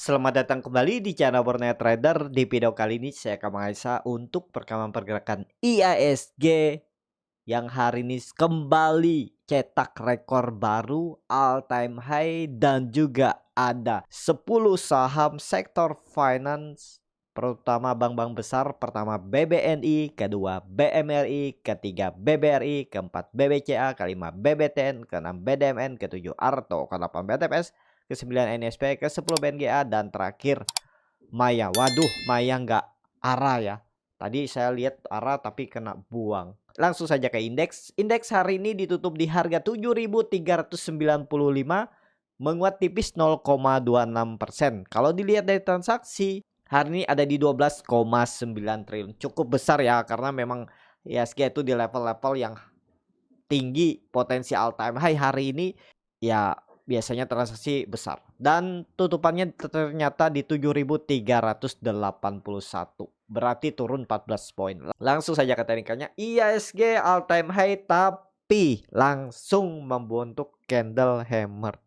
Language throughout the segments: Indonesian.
selamat datang kembali di channel Borneo Trader. Di video kali ini saya akan menganalisa untuk perkembangan pergerakan IHSG yang hari ini kembali cetak rekor baru all time high dan juga ada 10 saham sektor finance, terutama bank-bank besar. Pertama BBNI, kedua BMRI, ketiga BBRI, keempat BBCA, kelima BBTN, keenam BDMN, ketujuh Arto, ke-8 BTPS, ke-9 NSP, ke-10 BNGA, dan terakhir Maya. Waduh, Maya nggak arah ya. Tadi saya lihat arah tapi kena buang. Langsung saja ke indeks. Indeks hari ini ditutup di harga 7.395, menguat tipis 0,26%. Kalau dilihat dari transaksi, hari ini ada di 12,9 triliun. Cukup besar ya, karena memang IHSG itu di level-level yang tinggi, potensi all time high hari ini ya. Biasanya transaksi besar. Dan tutupannya ternyata di 7.381. Berarti turun 14 poin. Langsung saja ke teknikalnya. IHSG all time high tapi langsung membentuk candle hammer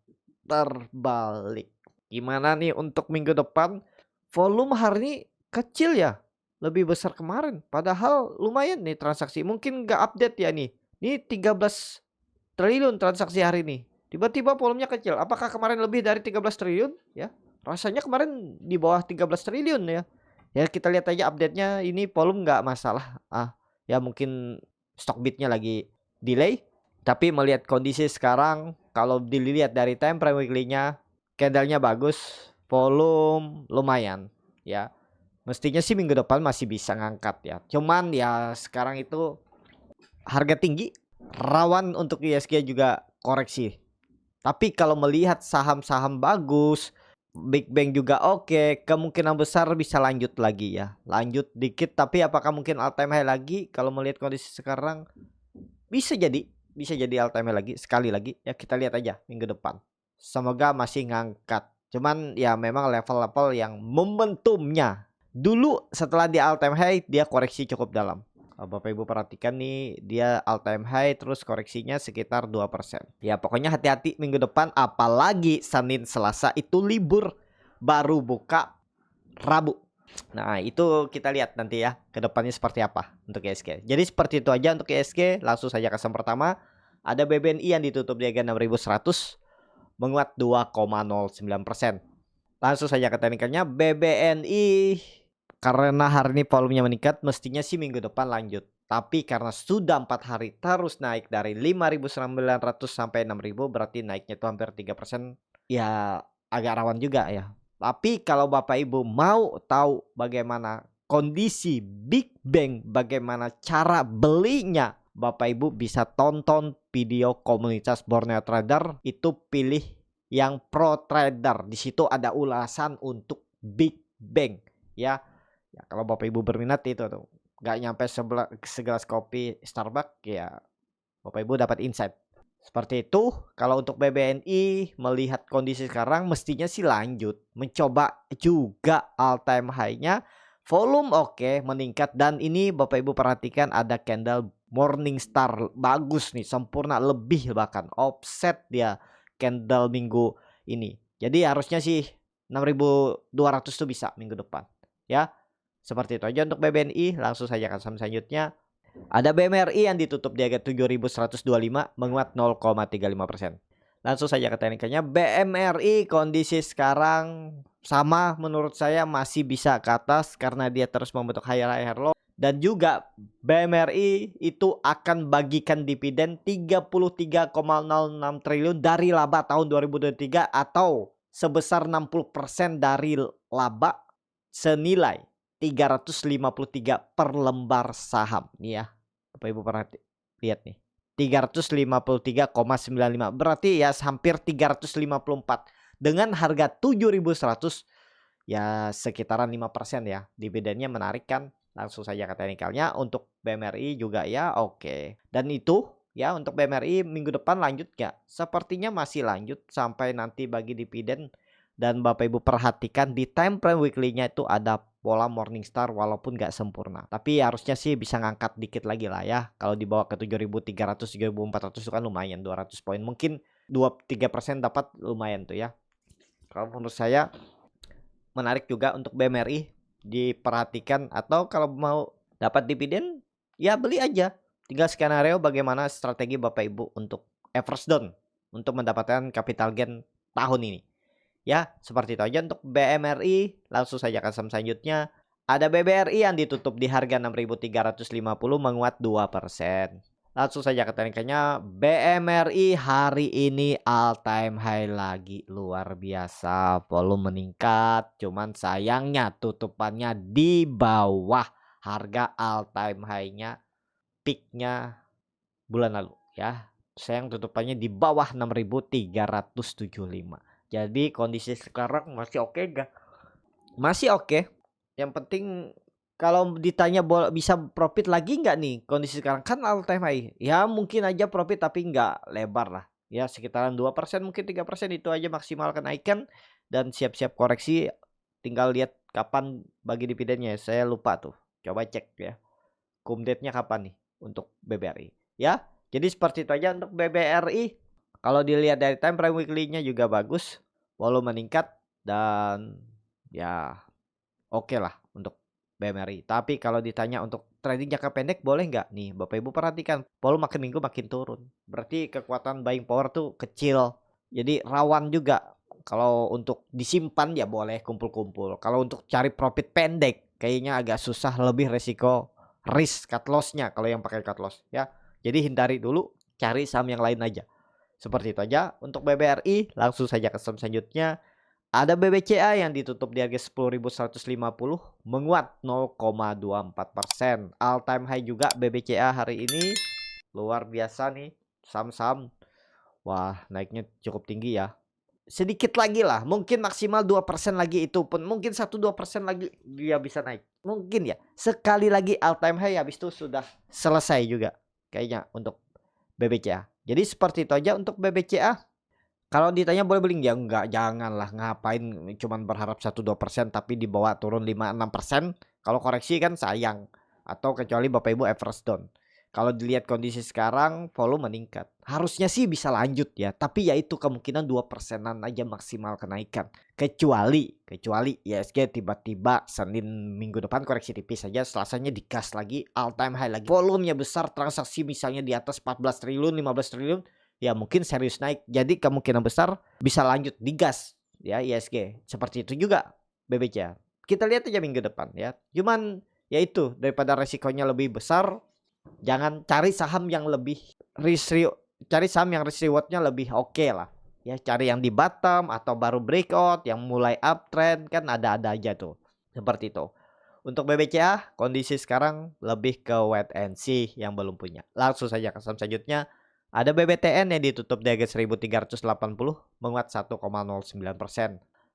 terbalik. Gimana nih untuk minggu depan? Volume hari ini kecil ya. Lebih besar kemarin. Padahal lumayan nih transaksi. Mungkin nggak update ya nih. Ini 13 triliun transaksi hari ini. Tiba-tiba volumenya kecil. Apakah kemarin lebih dari 13 triliun? Ya, rasanya kemarin di bawah 13 triliun ya. Ya kita lihat aja update-nya, ini volume nggak masalah. Ya mungkin stock bid-nya lagi delay. Tapi melihat kondisi sekarang, kalau dilihat dari time frame weekly-nya, candle-nya bagus, volume lumayan ya. Mestinya sih minggu depan masih bisa ngangkat ya. Cuman ya sekarang itu harga tinggi, rawan untuk IHSG juga koreksi. Tapi kalau melihat saham-saham bagus, Big Bang juga oke, kemungkinan besar bisa lanjut lagi ya. Lanjut dikit, tapi apakah mungkin all time high lagi? Kalau melihat kondisi sekarang bisa jadi all time high lagi sekali lagi ya. Kita lihat aja minggu depan. Semoga masih ngangkat. Cuman ya memang level-level yang momentumnya dulu setelah di all time high dia koreksi cukup dalam. Bapak Ibu perhatikan nih, dia all time high terus koreksinya sekitar 2%. Ya pokoknya hati-hati minggu depan, apalagi Senin Selasa itu libur, baru buka Rabu. Nah itu kita lihat nanti ya ke depannya seperti apa untuk IHSG. Jadi seperti itu aja untuk IHSG. Langsung saja ke saham pertama. Ada BBNI yang ditutup di harga 6.100, menguat 2,09%. Langsung saja ke teknikalnya. BBNI karena hari ini volumenya meningkat, mestinya sih minggu depan lanjut. Tapi karena sudah 4 hari terus naik dari 5.900 sampai 6.000, berarti naiknya itu hampir 3%. Ya agak rawan juga ya. Tapi kalau Bapak Ibu mau tahu bagaimana kondisi Big Bang, bagaimana cara belinya, Bapak Ibu bisa tonton video komunitas Borneo Trader. Itu pilih yang Pro Trader. Di situ ada ulasan untuk Big Bang ya. Ya kalau Bapak Ibu berminat itu tuh, nggak nyampe segelas kopi Starbucks ya, Bapak Ibu dapat insight. Seperti itu. Kalau untuk BBNI melihat kondisi sekarang mestinya sih lanjut, mencoba juga all time high-nya. Volume oke, meningkat, dan ini Bapak Ibu perhatikan ada candle Morningstar bagus nih, sempurna, lebih bahkan offset dia candle minggu ini. Jadi harusnya sih 6.200 tuh bisa minggu depan ya. Seperti itu aja untuk BBNI. Langsung saja ke saham selanjutnya. Ada BMRI yang ditutup di harga 7.125, menguat 0,35%. Langsung saja ke teknikalnya. BMRI kondisi sekarang sama menurut saya, masih bisa ke atas karena dia terus membentuk higher low. Dan juga BMRI itu akan bagikan dividen 33,06 triliun dari laba tahun 2023, atau sebesar 60% dari laba senilai 353 per lembar saham nih ya. Bapak Ibu perhati, lihat nih, 353,95, berarti ya hampir 354 dengan harga 7.100 ya, sekitaran 5% ya. Dividennya menarik kan. Langsung saja ke teknikalnya. Untuk BMRI juga ya oke. Dan itu ya untuk BMRI minggu depan lanjut gak? Sepertinya masih lanjut sampai nanti bagi dividen. Dan Bapak Ibu perhatikan di time frame weekly-nya itu ada pola Morningstar walaupun gak sempurna. Tapi harusnya sih bisa ngangkat dikit lagi lah ya. Kalau dibawa ke 7.300, 7.400 itu kan lumayan, 200 poin. Mungkin 2-3% dapat, lumayan tuh ya. Kalau menurut saya menarik juga untuk BMRI diperhatikan, atau kalau mau dapat dividen ya beli aja. Tinggal skenario bagaimana strategi Bapak Ibu untuk average down untuk mendapatkan capital gain tahun ini. Ya, seperti itu aja untuk BMRI. Langsung saja ke saham selanjutnya. Ada BBRI yang ditutup di harga 6.350 menguat 2%. Langsung saja ke teknikannya. BMRI hari ini all time high lagi, luar biasa. Volume meningkat, cuman sayangnya tutupannya di bawah harga all time high-nya, peak-nya bulan lalu ya. Sayang tutupannya di bawah 6.375. Jadi kondisi sekarang masih oke enggak? Masih oke. Yang penting kalau ditanya bisa profit lagi nggak nih kondisi sekarang, kan all time high. Ya mungkin aja profit tapi nggak lebar lah. Ya sekitaran 2% mungkin 3% itu aja maksimal kenaikan, dan siap-siap koreksi. Tinggal lihat kapan bagi dividennya. Saya lupa tuh. Coba cek ya. Cum date-nya kapan nih untuk BBRI. Ya. Jadi seperti itu aja untuk BBRI. Kalau dilihat dari time frame weekly-nya juga bagus. Volume meningkat dan ya oke lah untuk BMRI. Tapi kalau ditanya untuk trading jangka pendek boleh nggak? Nih Bapak Ibu perhatikan, volume makin minggu makin turun. Berarti kekuatan buying power tuh kecil. Jadi rawan juga. Kalau untuk disimpan ya boleh kumpul-kumpul. Kalau untuk cari profit pendek kayaknya agak susah, lebih resiko risk cut loss-nya kalau yang pakai cut loss ya. Jadi hindari dulu, cari saham yang lain aja. Seperti itu aja untuk BBRI. Langsung saja ke saham selanjutnya. Ada BBCA yang ditutup di harga 10.150 menguat 0,24%. All time high juga BBCA hari ini. Luar biasa nih saham-saham. Wah, naiknya cukup tinggi ya. Sedikit lagi lah, mungkin maksimal 2% lagi, itu pun mungkin 1-2% lagi dia bisa naik. Mungkin ya. Sekali lagi all time high, habis itu sudah selesai juga kayaknya untuk BBCA. Jadi seperti itu aja untuk BBCA. Kalau ditanya boleh beli ya enggak, janganlah, ngapain cuman berharap 1-2% tapi di bawah turun 5-6%. Kalau koreksi kan sayang, atau kecuali Bapak Ibu average down. Kalau dilihat kondisi sekarang volume meningkat, harusnya sih bisa lanjut ya, tapi ya itu kemungkinan 2%-an aja maksimal kenaikan. Kecuali ISG tiba-tiba Senin minggu depan koreksi tipis saja, Selasanya digas lagi all time high lagi. Volumenya besar, transaksi misalnya di atas 14 triliun, 15 triliun. Ya mungkin serius naik, jadi kemungkinan besar bisa lanjut digas ya ISG. Seperti itu juga BBCA. Kita lihat aja minggu depan ya. Cuman ya itu, daripada resikonya lebih besar, jangan cari saham yang lebih cari saham yang risk rewardnya lebih oke lah. Ya cari yang di bottom atau baru breakout, yang mulai uptrend, kan ada-ada aja tuh. Seperti itu. Untuk BBCA kondisi sekarang lebih ke wait and see yang belum punya. Langsung saja ke saham selanjutnya. Ada BBTN yang ditutup di harga 1.380 menguat 1,09%.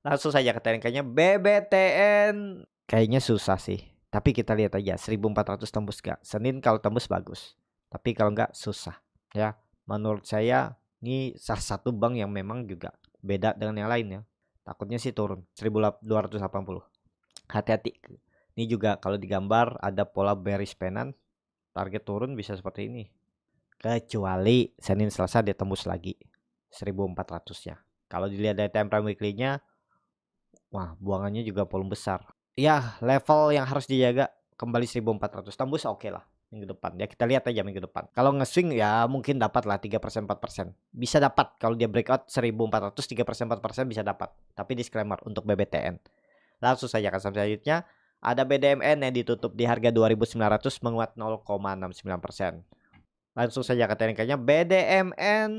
Langsung saja ke teknikannya. BBTN kayaknya susah sih. Tapi kita lihat aja 1.400 tembus gak? Senin kalau tembus bagus. Tapi kalau enggak susah ya. Menurut saya ini salah satu bank yang memang juga beda dengan yang lain ya. Takutnya sih turun 1.280. Hati-hati. Ini juga kalau digambar ada pola bearish penan. Target turun bisa seperti ini. Kecuali Senin Selasa dia tembus lagi 1.400-nya. Kalau dilihat dari time frame weekly-nya, wah buangannya juga volume besar. Ya level yang harus dijaga kembali 1.400 tembus oke lah minggu depan. Ya kita lihat aja minggu depan. Kalau nge-swing ya mungkin dapat lah 3% 4%. Bisa dapat kalau dia breakout 1.400 3% 4% bisa dapat. Tapi disclaimer untuk BBTN. Langsung saja ke saham selanjutnya. Ada BDMN yang ditutup di harga 2.900 menguat 0,69%. Langsung saja ke teknikanya. BDMN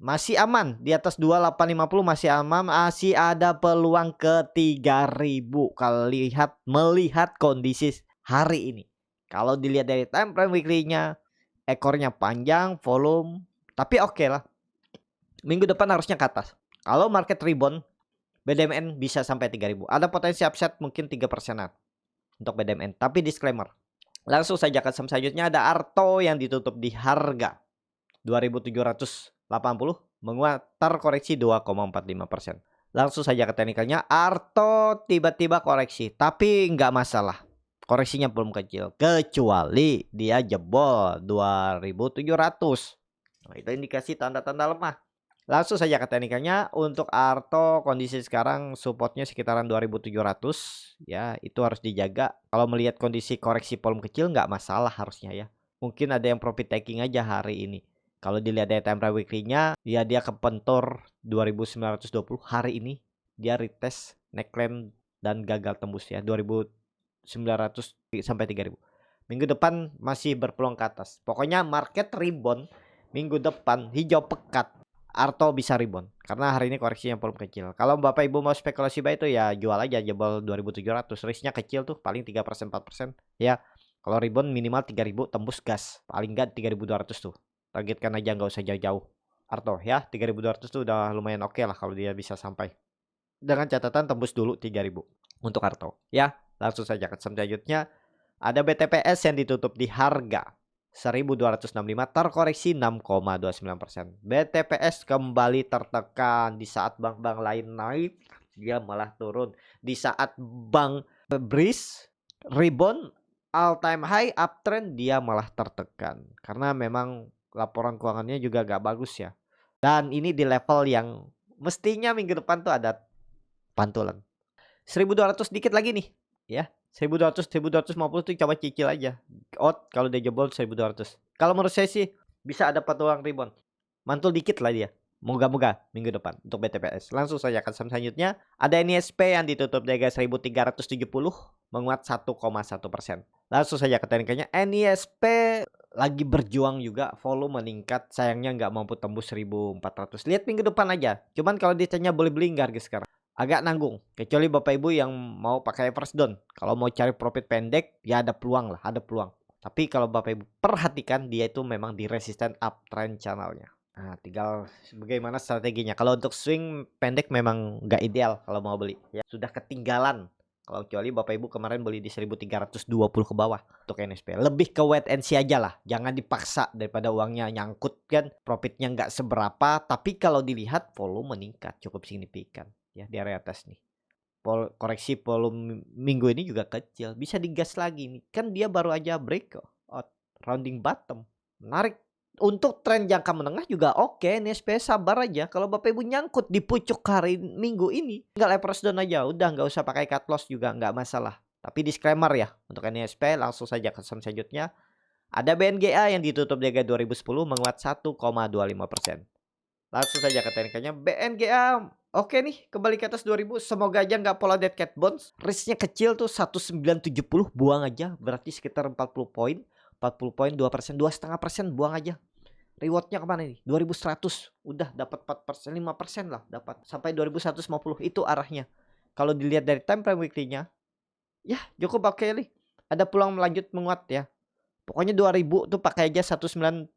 masih aman di atas 2850, masih aman, masih ada peluang ke 3000 kalau melihat kondisi hari ini. Kalau dilihat dari time frame weekly-nya, ekornya panjang, volume, tapi oke lah. Minggu depan harusnya ke atas. Kalau market rebound, BDMN bisa sampai 3000. Ada potensi upside mungkin 3%-an untuk BDMN, tapi disclaimer. Langsung saja ke saham selanjutnya. Ada Arto yang ditutup di harga 2.780 menguat terkoreksi 2,45%. Langsung saja ke teknikalnya. Arto tiba-tiba koreksi, tapi nggak masalah. Koreksinya belum kecil, kecuali dia jebol 2.700. Nah, itu indikasi tanda-tanda lemah. Langsung saja ke teknikalnya. Untuk Arto kondisi sekarang supportnya sekitaran 2700 ya, itu harus dijaga. Kalau melihat kondisi koreksi volume kecil nggak masalah harusnya ya. Mungkin ada yang profit taking aja hari ini. Kalau dilihat dari time frame weekly-nya ya, dia kepentor 2920 hari ini. Dia retest neckline dan gagal tembus ya 2900 sampai 3000. Minggu depan masih berpeluang ke atas. Pokoknya market rebound minggu depan hijau pekat. Arto bisa rebound karena hari ini koreksinya volume kecil. Kalau Bapak Ibu mau spekulasi buy itu ya jual aja jebol 2700. Risknya kecil tuh, paling 3% 4% ya. Kalau rebound minimal 3000 tembus gas. Paling enggak 3200 tuh. Targetkan aja, nggak usah jauh-jauh. Arto ya 3200 tuh udah lumayan oke lah kalau dia bisa sampai. Dengan catatan tembus dulu 3000 untuk Arto ya. Langsung saja ke selanjutnya. Ada BTPS yang ditutup di harga 1265, terkoreksi 6,29%. BTPS kembali tertekan di saat bank-bank lain naik, dia malah turun. Di saat bank BRIS rebound all time high uptrend, dia malah tertekan karena memang laporan keuangannya juga gak bagus ya. Dan ini di level yang mestinya minggu depan tuh ada pantulan 1200 dikit lagi nih ya. 1200 1250 tuh coba cicil aja. Out kalau dia jebol 1200. Kalau menurut saya sih bisa ada peluang rebound. Mantul dikit lah dia. Moga-moga minggu depan untuk BTPS. Langsung saja ke saham selanjutnya. Ada NISP yang ditutup di harga 1370 menguat 1,1%. Langsung saja ke teknikalnya. NISP lagi berjuang juga, volume meningkat, sayangnya nggak mampu tembus 1400. Lihat minggu depan aja. Cuman kalau ditanya boleh beli nggak harga sekarang? Agak nanggung, kecuali Bapak Ibu yang mau pakai first down. Kalau mau cari profit pendek ya ada peluang lah, ada peluang. Tapi kalau Bapak Ibu perhatikan, dia itu memang di resisten uptrend channelnya. Nah, tinggal bagaimana strateginya. Kalau untuk swing pendek memang nggak ideal kalau mau beli ya. Sudah ketinggalan. Kalau kecuali Bapak Ibu kemarin beli di 1320 ke bawah untuk NSP. Lebih ke wait and see aja lah. Jangan dipaksa daripada uangnya nyangkut kan. Profitnya nggak seberapa. Tapi kalau dilihat volume meningkat cukup signifikan ya di area atas nih. Koreksi volume minggu ini juga kecil, bisa digas lagi nih. Kan dia baru aja break out, rounding bottom. Menarik. Untuk tren jangka menengah juga oke, nih SP sabar aja. Kalau Bapak Ibu nyangkut di pucuk hari minggu ini, tinggal leverage down aja, udah nggak usah pakai cut loss juga nggak masalah. Tapi disclaimer ya, untuk NISP langsung saja ke saham selanjutnya. Ada BNGA yang ditutup di harga 2010 menguat 1,25%. Langsung saja ke teknikalnya. BNGA oke nih, kembali ke atas 2000. Semoga aja nggak pola dead cat bounce. Risknya kecil tuh 1970, buang aja. Berarti sekitar 40 poin. 40 poin 2%, 2,5% buang aja. Rewardnya kemana nih? 2100. Udah dapat 4%, 5% lah dapat. Sampai 2150 itu arahnya. Kalau dilihat dari time frame weekly-nya, ya cukup oke nih. Ada peluang melanjut menguat ya. Pokoknya 2000 tuh pakai aja 1980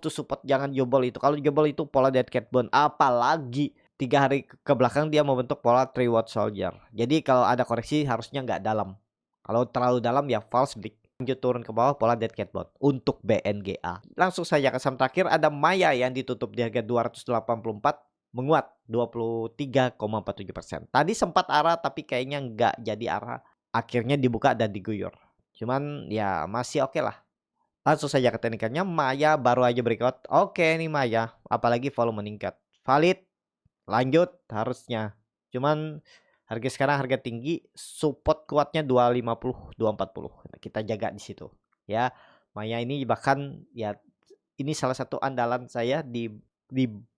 tuh support, jangan jebol itu. Kalau jebol itu pola dead cat bounce, apalagi 3 hari ke belakang dia membentuk pola three watt soldier. Jadi kalau ada koreksi harusnya nggak dalam. Kalau terlalu dalam ya false break. Lanjut turun ke bawah pola dead cat bounce untuk BNGA. Langsung saja ke saham terakhir, ada Maya yang ditutup di harga 284 menguat 23,47%. Tadi sempat arah tapi kayaknya nggak jadi arah. Akhirnya dibuka dan diguyur. Cuman ya masih oke lah. Langsung saja ke teknikalnya. Maya baru aja breakout. Oke nih Maya, apalagi volume meningkat. Valid, lanjut harusnya. Cuman harga sekarang harga tinggi, support kuatnya 250, 240. Kita jaga di situ. Ya, Maya ini bahkan ya ini salah satu andalan saya di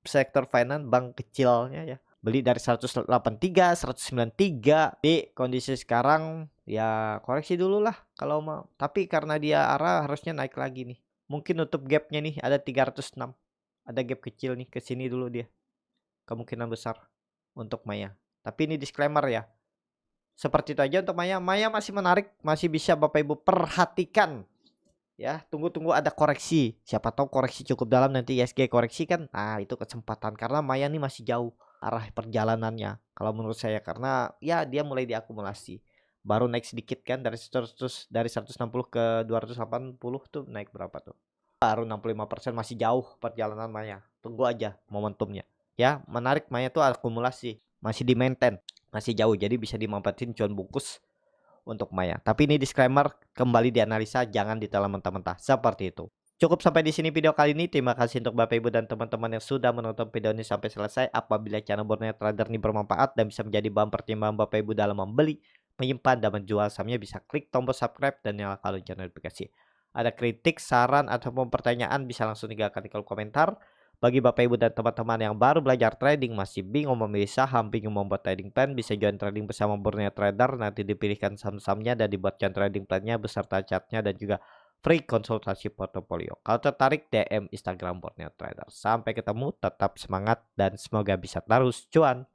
sektor finance, bank kecilnya ya. Beli dari 183, 193. Di kondisi sekarang ya koreksi dulu lah kalau mau. Tapi karena dia arah harusnya naik lagi nih. Mungkin nutup gapnya nih ada 306. Ada gap kecil nih ke sini dulu dia. Kemungkinan besar untuk Maya. Tapi ini disclaimer ya. Seperti itu aja untuk Maya. Maya masih menarik, masih bisa Bapak Ibu perhatikan. Ya, tunggu-tunggu ada koreksi. Siapa tahu koreksi cukup dalam, nanti ISG koreksi kan. Nah, itu kesempatan karena Maya nih masih jauh arah perjalanannya kalau menurut saya, karena ya dia mulai diakumulasi. Baru naik sedikit kan dari 160 ke 280 tuh naik berapa tuh? Baru 65%, masih jauh perjalanan Maya. Tunggu aja momentumnya. Ya, menarik Maya tuh akumulasi, masih di maintain, masih jauh. Jadi bisa dimanfaatin cuan bungkus untuk Maya. Tapi ini disclaimer, kembali dianalisa, jangan ditelan mentah-mentah seperti itu. Cukup sampai di sini video kali ini. Terima kasih untuk Bapak Ibu dan teman-teman yang sudah menonton video ini sampai selesai. Apabila channel Borneo Trader ini bermanfaat dan bisa menjadi bahan pertimbangan Bapak Ibu dalam membeli, menyimpan, dan menjual sahamnya, bisa klik tombol subscribe dan nyalakan lonceng notifikasi. Ada kritik, saran, ataupun pertanyaan bisa langsung tinggalkan di kolom komentar. Bagi Bapak Ibu dan teman-teman yang baru belajar trading, masih bingung memilih saham, bingung membuat trading plan, bisa join trading bersama Borneo Trader. Nanti dipilihkan saham-sahamnya dan dibuatkan trading plannya beserta chartnya dan juga free konsultasi portofolio. Kalau tertarik, DM Instagram Borneo Trader. Sampai ketemu, tetap semangat dan semoga bisa terus cuan.